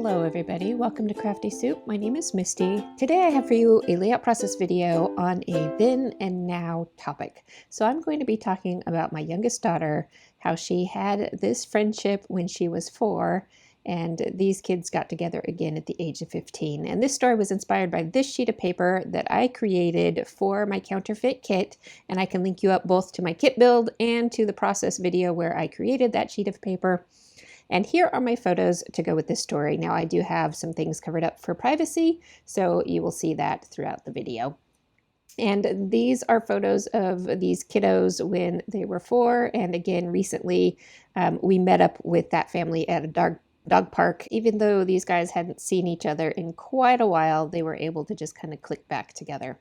Hello everybody, welcome to Crafty Soup. My name is Misty. Today I have for you a layout process video on a then and now topic. So I'm going to be talking about my youngest daughter, how she had this friendship when she was 4, and these kids got together again at the age of 15. And this story was inspired by this sheet of paper that I created for my counterfeit kit, and I can link you up both to my kit build and to the process video where I created that sheet of paper. And here are my photos to go with this story. Now I do have some things covered up for privacy, so you will see that throughout the video. And these are photos of these kiddos when they were 4. And again, recently we met up with that family at a dog park. Even though these guys hadn't seen each other in quite a while, they were able to just kind of click back together.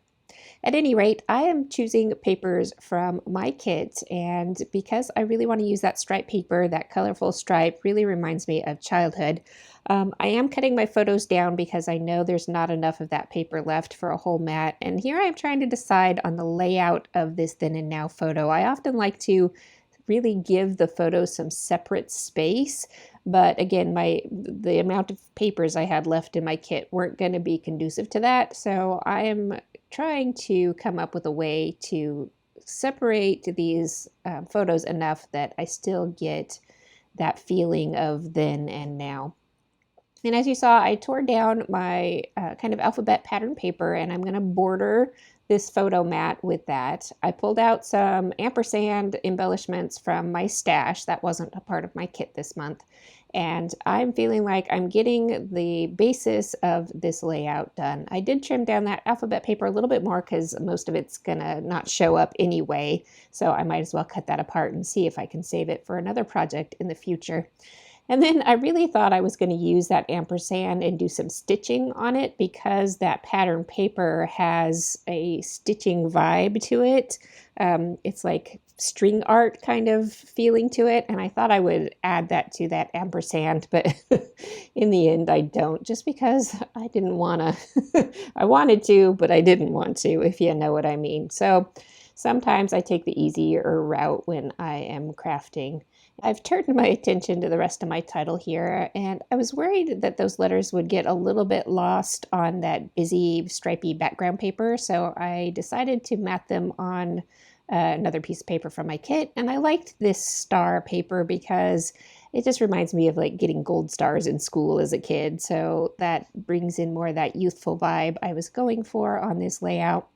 At any rate, I am choosing papers from my kit, and because I really want to use that stripe paper, that colorful stripe really reminds me of childhood. I am cutting my photos down because I know there's not enough of that paper left for a whole mat, and here I'm trying to decide on the layout of this then and now photo. I often like to really give the photos some separate space, but again, the amount of papers I had left in my kit weren't going to be conducive to that, so I am trying to come up with a way to separate these photos enough that I still get that feeling of then and now. And as you saw, I tore down my kind of alphabet pattern paper, and I'm going to border this photo mat with that. I pulled out some ampersand embellishments from my stash. That wasn't a part of my kit this month. And I'm feeling like I'm getting the basis of this layout done. I did trim down that alphabet paper a little bit more because most of it's gonna not show up anyway. So I might as well cut that apart and see if I can save it for another project in the future. And then I really thought I was going to use that ampersand and do some stitching on it because that pattern paper has a stitching vibe to it. It's like string art kind of feeling to it. And I thought I would add that to that ampersand, but in the end I don't, just because I didn't want to. I wanted to, but I didn't want to, if you know what I mean. So sometimes I take the easier route when I am crafting. I've turned my attention to the rest of my title here, and I was worried that those letters would get a little bit lost on that busy, stripy background paper, so I decided to mat them on another piece of paper from my kit. And I liked this star paper because it just reminds me of like getting gold stars in school as a kid, so that brings in more of that youthful vibe I was going for on this layout.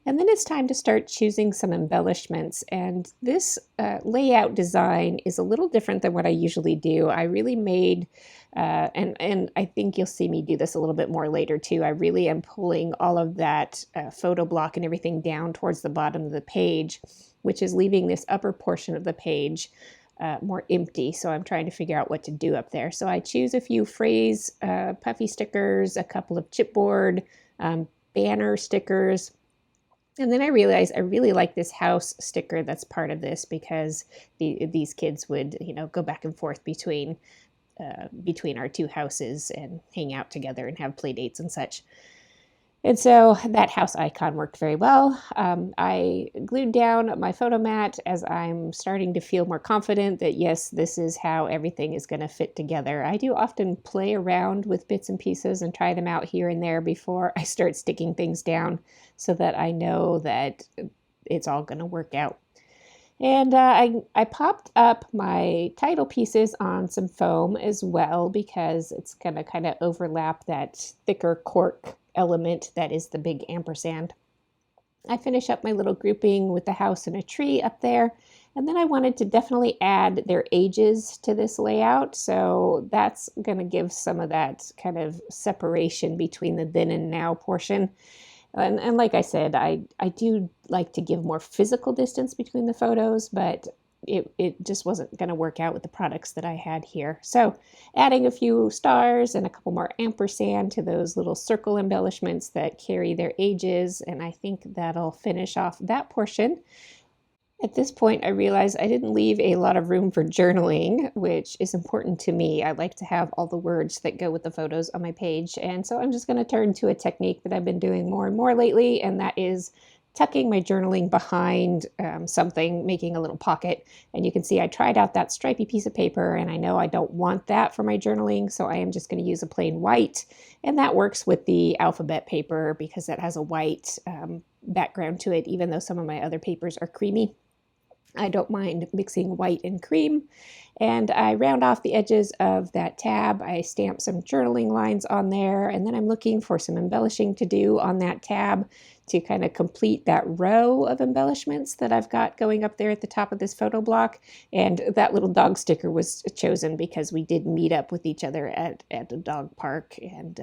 And then it's time to start choosing some embellishments. And this layout design is a little different than what I usually do. I really made, and I think you'll see me do this a little bit more later too. I really am pulling all of that photo block and everything down towards the bottom of the page, which is leaving this upper portion of the page more empty. So I'm trying to figure out what to do up there. So I choose a few phrase puffy stickers, a couple of chipboard banner stickers. And then I realized I really like this house sticker that's part of this because these kids would, go back and forth between our two houses and hang out together and have play dates and such. And so that house icon worked very well. I glued down my photo mat as I'm starting to feel more confident that, yes, this is how everything is going to fit together. I do often play around with bits and pieces and try them out here and there before I start sticking things down so that I know that it's all going to work out. And I popped up my title pieces on some foam as well because it's going to kind of overlap that thicker cork element that is the big ampersand. I finish up my little grouping with the house and a tree up there, and then I wanted to definitely add their ages to this layout, so that's going to give some of that kind of separation between the then and now portion. And like I said, I do like to give more physical distance between the photos, but it just wasn't going to work out with the products that I had here. So adding a few stars and a couple more ampersand to those little circle embellishments that carry their ages, and I think that'll finish off that portion. At this point, I realized I didn't leave a lot of room for journaling, which is important to me. I like to have all the words that go with the photos on my page, and so I'm just going to turn to a technique that I've been doing more and more lately, and that is tucking my journaling behind something, making a little pocket. And you can see I tried out that stripy piece of paper, and I know I don't want that for my journaling, so I am just going to use a plain white. And that works with the alphabet paper because it has a white background to it, even though some of my other papers are creamy. I don't mind mixing white and cream. And I round off the edges of that tab. I stamp some journaling lines on there, and then I'm looking for some embellishing to do on that tab to kind of complete that row of embellishments that I've got going up there at the top of this photo block. And that little dog sticker was chosen because we did meet up with each other at a dog park, and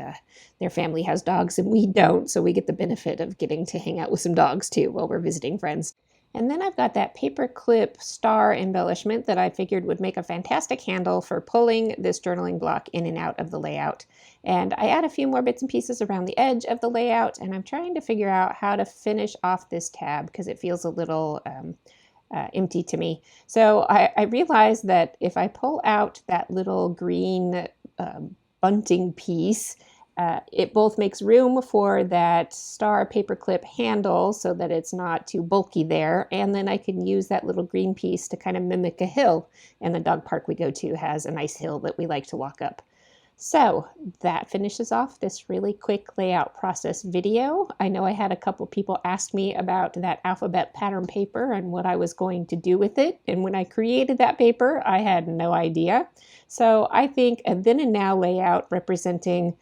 their family has dogs and we don't, so we get the benefit of getting to hang out with some dogs too while we're visiting friends. And then I've got that paper clip star embellishment that I figured would make a fantastic handle for pulling this journaling block in and out of the layout. And I add a few more bits and pieces around the edge of the layout, and I'm trying to figure out how to finish off this tab because it feels a little empty to me. So I realized that if I pull out that little green bunting piece, it both makes room for that star paperclip handle so that it's not too bulky there, and then I can use that little green piece to kind of mimic a hill, and the dog park we go to has a nice hill that we like to walk up. So that finishes off this really quick layout process video. I know I had a couple people ask me about that alphabet pattern paper and what I was going to do with it, and when I created that paper I had no idea. So I think a then and now layout representing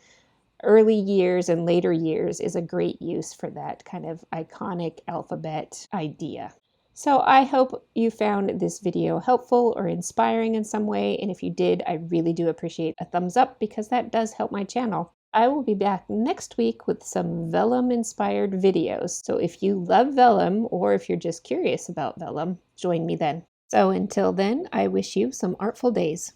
early years and later years is a great use for that kind of iconic alphabet idea. So I hope you found this video helpful or inspiring in some way, and if you did, I really do appreciate a thumbs up because that does help my channel. I will be back next week with some vellum-inspired videos, so if you love vellum or if you're just curious about vellum, join me then. So until then, I wish you some artful days.